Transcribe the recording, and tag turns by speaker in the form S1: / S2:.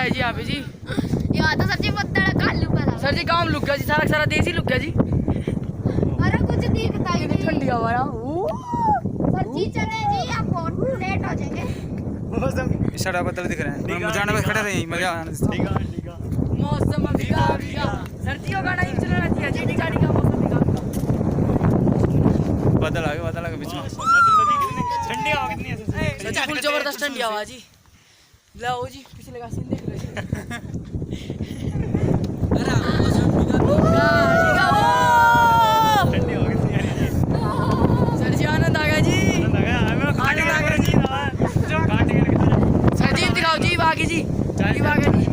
S1: है जी यहाँ पे जी।
S2: यहाँ तो सर जी बदल काल लुका था।
S1: सर जी गाँव लुक गया जी, सारा सारा देश ही लुक गया जी।
S2: अरे कुछ दिखता ही नहीं।
S1: ठंडी हवा यार।
S2: सर जी चले जी, आप बहुत लेट हो जाएंगे।
S3: मौसम
S4: सारा बदल दिख रहे हैं, जाने में खड़े रहे मजा आना।
S1: मौसम भीगा भीगा, सर्दियों का टाइम चल रहा है जी, गाड़ी का मौसम भीगा भीगा।
S4: बदल आ गया बीच में।
S3: ठंडी हवा कितनी है
S1: सर जी फुल जबरदस्त ठंडी हवा जी। लाओ जी पिछले का सीन देख लो जी। अरे मौसम भीगा भीगा
S3: ठंडी हवा कितनी है
S1: सर जी आनंद आ गया जी।
S3: आनंद आ गया जी।
S1: सर जी दिखाओ जी बाकी जी, बाकी जी।